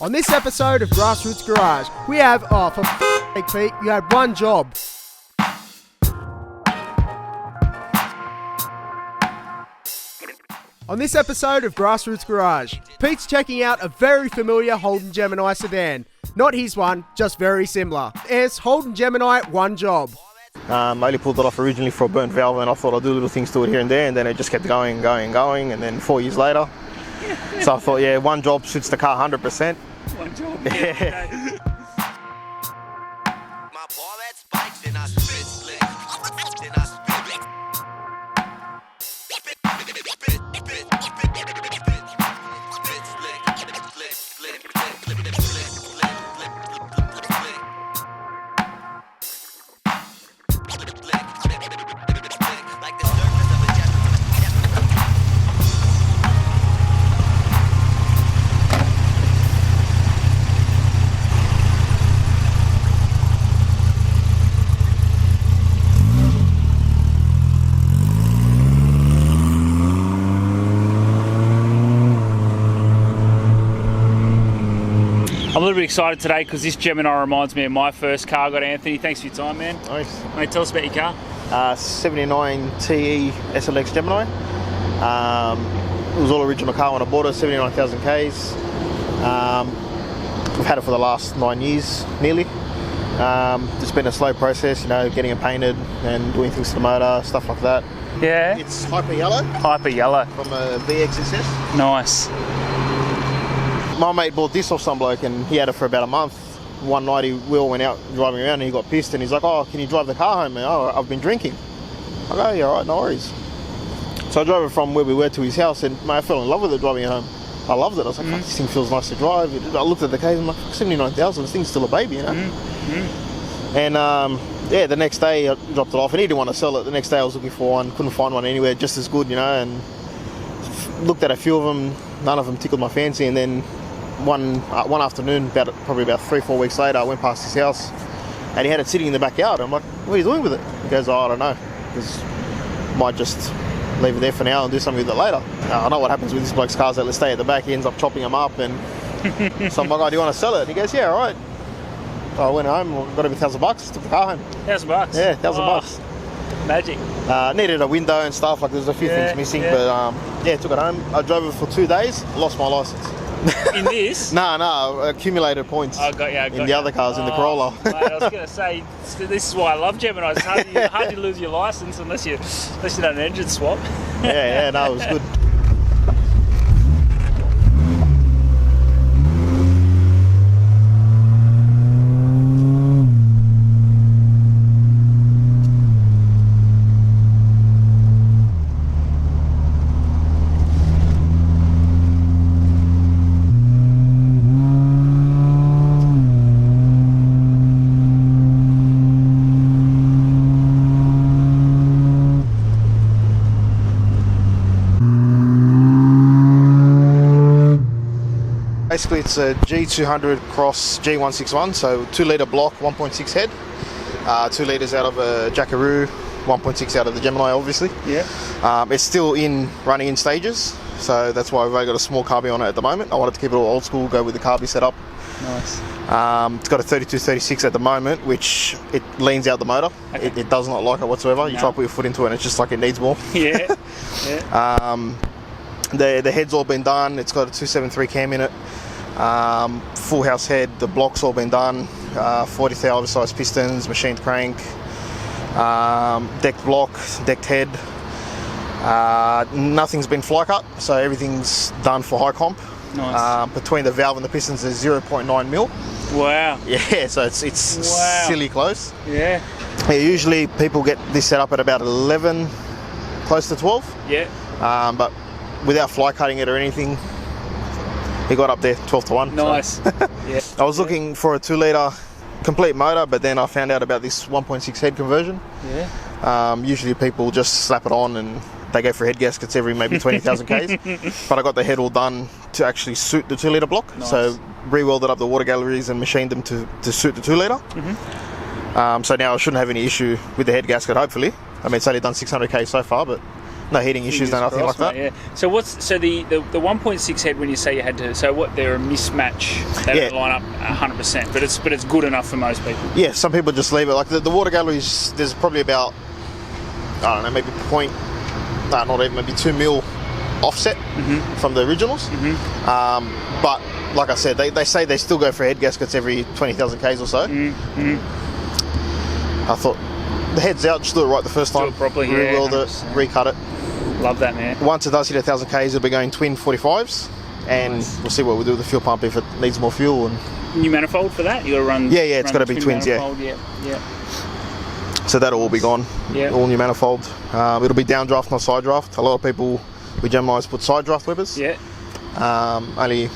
On this episode of Grassroots Garage, we have, for Pete, you had one job. On this episode of Grassroots Garage, Pete's checking out a very familiar Holden Gemini sedan. Not his one, just very similar. It's Holden Gemini one job. I only pulled it off originally for a burnt valve, and I thought I'd do little things to it here and there, and then it just kept going, and then 4 years later. So I thought, yeah, one job suits the car 100%. One job. Yeah. My ball at spikes and I spit slick. Then I spit. Like the surface of a jet. I'm a little bit excited today because this Gemini reminds me of my first car I got. Anthony, thanks for your time, man. Nice. Mate, tell us about your car. 79 TE SLX Gemini. It was all original car when I bought it, 79,000 Ks. I've had it for the last 9 years, nearly. It's been a slow process, you know, getting it painted and doing things to the motor, stuff like that. Yeah. It's hyper yellow Hyper yellow. from a VXSS. Nice. My mate bought this off some bloke and he had it for about a month. One night we all went out driving around and he got pissed and he's like, oh, can you drive the car home? And, oh, I've been drinking. I go, yeah, all right, no worries. So I drove it from where we were to his house and mate, I fell in love with it driving it home. I loved it. I was like, fuck, this thing feels nice to drive. I looked at the case and I'm like, 79,000, this thing's still a baby, you know? And yeah, the next day I dropped it off and he didn't want to sell it. The next day I was looking for one, couldn't find one anywhere just as good, you know, and looked at a few of them, none of them tickled my fancy, and then one afternoon, probably about 3-4 weeks later, I went past his house and he had it sitting in the backyard. I'm like, what are you doing with it? He goes, oh, I don't know, because might just leave it there for now and do something with it later. I know what happens with this bloke's cars, that stay at the back, he ends up chopping them up, and so I'm like, oh, do you want to sell it? And he goes, yeah, all right. So I went home, got over $1,000, took the car home. $1,000? Yeah, $1,000. Magic. Needed a window and stuff, like there's a few things missing, but yeah, took it home. I drove it for 2 days, lost my license. In this? No, accumulated points. I got you. In the other cars, in the Corolla. Mate, I was going to say, this is why I love Gemini. It's hard to lose your license unless you done an engine swap. Yeah, no, it was good. Basically, it's a G200 cross G161, so 2 litre block, 1.6 head, 2 litres out of a Jackaroo, 1.6 out of the Gemini, obviously. Yeah. It's still running in stages, so that's why we've only got a small carby on it at the moment. I wanted to keep it all old school, go with the carby setup. Nice. It's got a 32-36 at the moment, which it leans out the motor. Okay. It does not like it whatsoever. No. You try to put your foot into it and it's just like it needs more. Yeah. The head's all been done. It's got a 273 cam in it. Full house head. The block's all been done. 40,000 oversized pistons, machined crank, decked block, decked head. Nothing's been fly cut, so everything's done for high comp. Nice. Between the valve and the pistons there's 0.9 mil. Wow. Yeah, so it's Wow. silly close. Yeah. Yeah, usually people get this set up at about 11, close to 12. Yeah. But without fly cutting it or anything, he got up there 12 to 1. Nice. So. Yeah. I was looking for a 2 litre complete motor, but then I found out about this 1.6 head conversion. Yeah. Usually people just slap it on and they go for head gaskets every maybe 20,000 Ks. But I got the head all done to actually suit the 2 litre block. Nice. So re-welded up the water galleries and machined them to suit the 2 litre. So now I shouldn't have any issue with the head gasket, hopefully. I mean, it's only done 600 K so far, but no heating issues, no nothing like that. Mate, yeah. So the 1.6 head, when you say you had to, so what? They're a mismatch. They don't line up 100%, but it's good enough for most people. Yeah, some people just leave it. Like the water galleries, there's probably about, I don't know, maybe not even, maybe 2 mil offset from the originals. But like I said, they say they still go for head gaskets every 20,000 Ks or so. I thought the head's out, just do it right the first time. Do it properly, Re-weld it, 100%. recut it. Love that, man. Once it does hit 1,000 Ks, it'll be going twin 45s, and we'll see what we do with the fuel pump if it needs more fuel. And New manifold for that? You got to run. Yeah, it's run gotta be twin twins, yeah. manifold, yeah. so that'll all be gone. Yeah. All new manifold. It'll be downdraft, not side draft. A lot of people with Geminis put side draft Webbers. Yeah. Only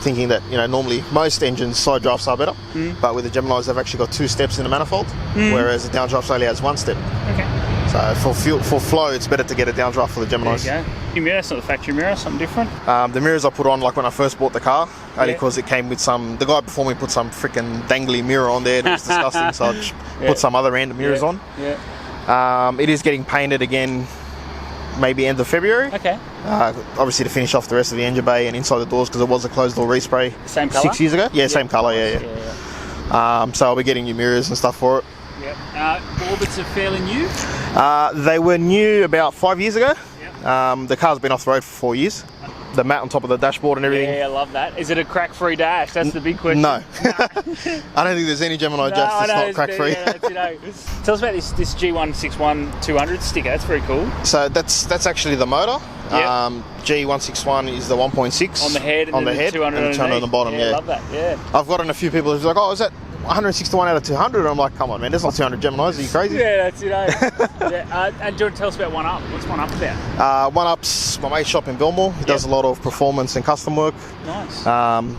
thinking that, normally most engines side drafts are better, but with the Geminis they've actually got 2 steps in the manifold, whereas the downdraft only has 1 step. Okay. So for flow, it's better to get a downdraft for the Geminis. There you go. Your mirror, it's not the factory mirror, something different. The mirrors I put on like when I first bought the car, only Yeah. because it came with the guy before me put some freaking dangly mirror on there. It was disgusting, so I just put some other random mirrors on. Yeah. It is getting painted again, maybe end of February. Okay. Obviously to finish off the rest of the engine bay and inside the doors, because it was a closed door respray Same colour? 6 years ago. Yeah, same colour, yeah. So I'll be getting new mirrors and stuff for it. Yep. Orbits are fairly new. They were new about 5 years ago. Yep. The car's been off the road for 4 years. The mat on top of the dashboard and everything. Yeah, I love that. Is it a crack-free dash? That's the big question. No. I don't think there's any Gemini Jazz that's not crack free. Tell us about this G161-200 sticker. That's very cool. So that's actually the motor. Yep. G161 is the 1.6 On the head and on the then head 200 and the 200 on the bottom. Yeah, love that. Yeah. I've gotten a few people who's like, oh, is that 161 out of 200? I'm like, come on, man, there's not 200 Geminis. Are you crazy? Yeah, that's it. Yeah. And do you want to tell us about One Up? What's One Up about? One Up's my mate's shop in Belmore. He does a lot of performance and custom work. Nice.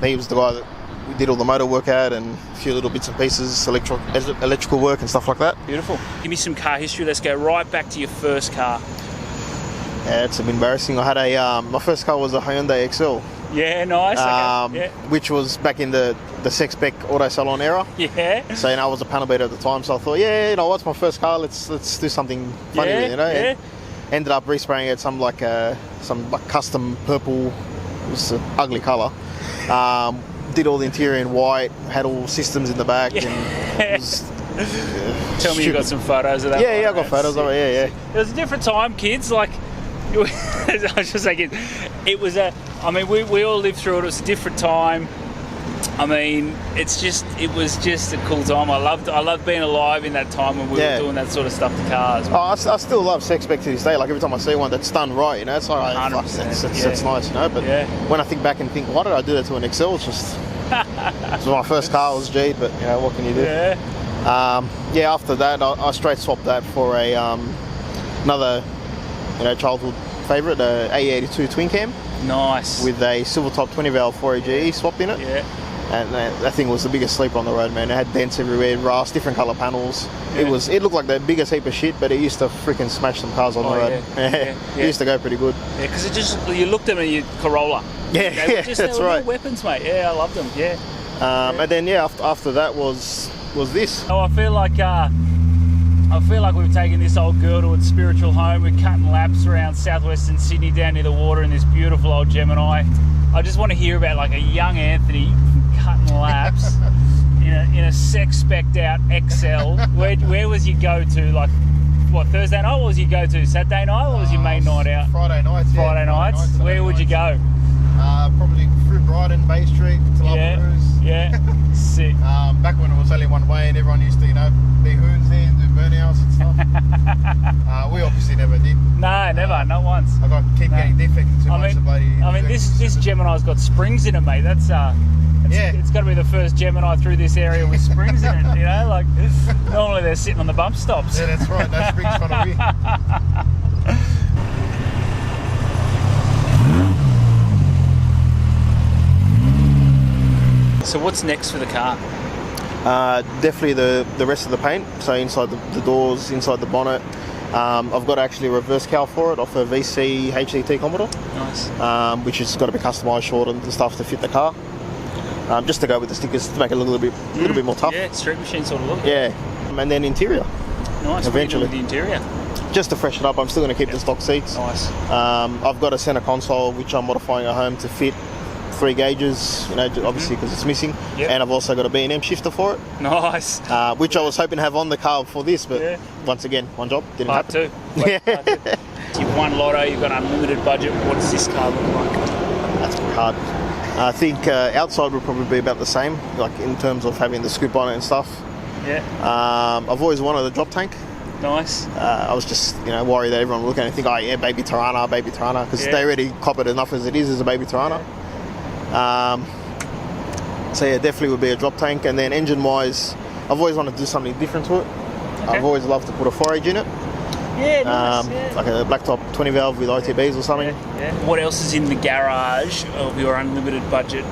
He was the guy that we did all the motor work at and a few little bits and pieces, electrical work and stuff like that. Beautiful. Give me some car history. Let's go right back to your first car. Yeah, it's a bit embarrassing. I had my first car was a Hyundai Excel. Yeah, nice. Okay. Which was back in the sex spec auto salon era. Yeah. So I was a panel beater at the time, so I thought, what's my first car? Let's do something funny with it, Yeah. And ended up respraying it some custom purple. It was an ugly colour. Did all the interior in white. Had all systems in the back. Yeah. And it was, Tell me you got some photos of that. Yeah, I got photos of it. Yeah. It was a different time, kids. Like, I was just thinking, it was we all lived through it. It was a different time. I mean, it was just a cool time. I loved being alive in that time when we were doing that sort of stuff to cars. Oh, I still love sex spec to this day. Like every time I see one that's done right, it's like, 100%, it's nice, But when I think back and think, why did I do that to an Excel? It's just, it was my first car. It was G, but what can you do? Yeah. After that, I straight swapped that for a another, childhood favourite, a AE82 twin cam. Nice. With a silver top 20 valve 4AGE swapped in it. Yeah. And that thing was the biggest sleeper on the road, man. It had dents everywhere, rust, different colour panels. Yeah. It looked like the biggest heap of shit, but it used to freaking smash some cars on the road. Yeah. It used to go pretty good. Yeah, because you looked at them and you Corolla. Yeah, that's right. Weapons, mate. Yeah, I loved them. Yeah. And then after that was this. Oh, I feel like we've taken this old girl to its spiritual home. We're cutting laps around southwestern Sydney down near the water in this beautiful old Gemini. I just want to hear about like a young Anthony cutting laps in a sex specced out XL. Where was your go to? Like, what, Thursday night? What was your go to? Saturday night? What was your main night out? Friday nights. Friday nights. Where would you go? Probably through Brighton, Bay Street, to Love Yeah. Sick. Back when it was only one way and everyone used to, be hoons there and do burnouts and stuff. We obviously never did. No, never, not once. I keep getting defected too much. This Gemini's got springs in it, mate. It's got to be the first Gemini through this area with springs in it. Like normally they're sitting on the bump stops. Yeah, that's right. No springs front of me. So what's next for the car? Definitely the rest of the paint. So inside the doors, inside the bonnet. I've got actually a reverse cowl for it off a VC HCT Commodore. Nice. Which has got to be customised short and stuff to fit the car. Just to go with the stickers to make it look a little bit more tough. Yeah, street machine sort of look. Yeah. And then interior. Nice. Eventually. What are you doing with the interior. Just to freshen up, I'm still going to keep the stock seats. Nice. I've got a centre console which I'm modifying at home to fit 3 gauges, obviously because it's missing. Yep. And I've also got a B&M shifter for it, Nice. which I was hoping to have on the car before this, but Yeah. once again, one job, didn't Part happen. 2. Wait, part 2. You've won lotto, you've got unlimited budget. What does this car look like? That's pretty hard. I think outside would probably be about the same, like in terms of having the scoop on it and stuff. Yeah. I've always wanted a drop tank. Nice. I was just, worried that everyone would look at it and think, oh yeah, baby Tirana, because Yeah. they already cop it enough as it is as a baby Tirana. So yeah, definitely would be a drop tank. And then engine-wise, I've always wanted to do something different to it. Okay. I've always loved to put a 4H in it, Yeah, nice. Yeah. like a blacktop 20 valve with ITBs or something. Yeah. What else is in the garage of your unlimited budget?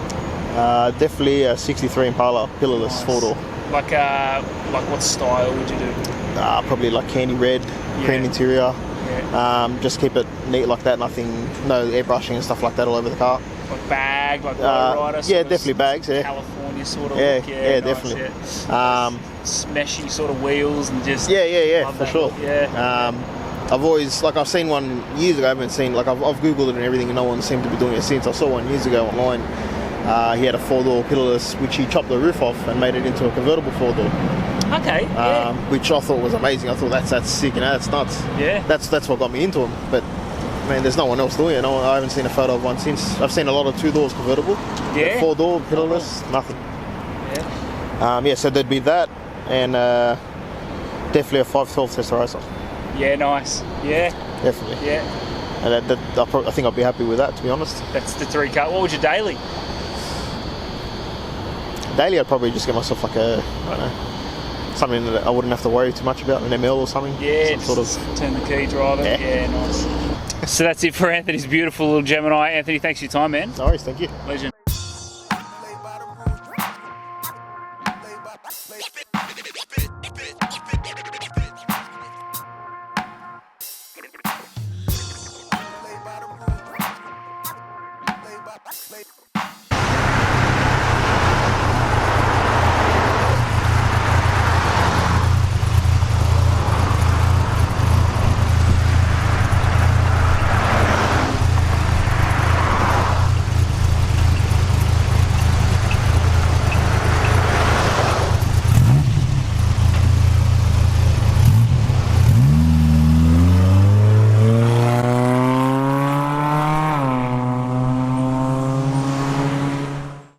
Definitely a 63 Impala pillarless 4-door. Like what style would you do? Probably like candy red, cream interior. Yeah. Just keep it neat like that, no airbrushing and stuff like that all over the car. Like bag, like lowrider. Yeah, sort of definitely bags, yeah. California sort of Yeah, look. yeah, Nice, definitely. Yeah. Smeshy sort of wheels and just. Yeah, love for that sure. look, Yeah. I've always, I've seen one years ago, I haven't seen, I've Googled it and everything and no one seemed to be doing it since. I saw one years ago online. He had a 4-door pillarless, which he chopped the roof off and made it into a convertible 4-door, Okay. Yeah. which I thought was amazing. I thought that's sick, that's nuts. Yeah. That's what got me into him. But man, there's no one else doing it. I haven't seen a photo of one since. I've seen a lot of 2-doors convertible, Yeah. 4-door pillarless, nothing. Yeah. So there'd be that, and definitely a 512 Testarossa, Yeah. Nice. Yeah. definitely. Yeah. And I think I'd be happy with that, to be honest. That's the 3 car. What would your daily? Daily, I'd probably just get myself like I don't know, something that I wouldn't have to worry too much about, an ML or something. Yeah. Some sort just of. turn the key, drive it. Yeah. Yeah. Nice. So that's it for Anthony's beautiful little Gemini. Anthony, thanks for your time, man. No worries, thank you. Legend. Lay by the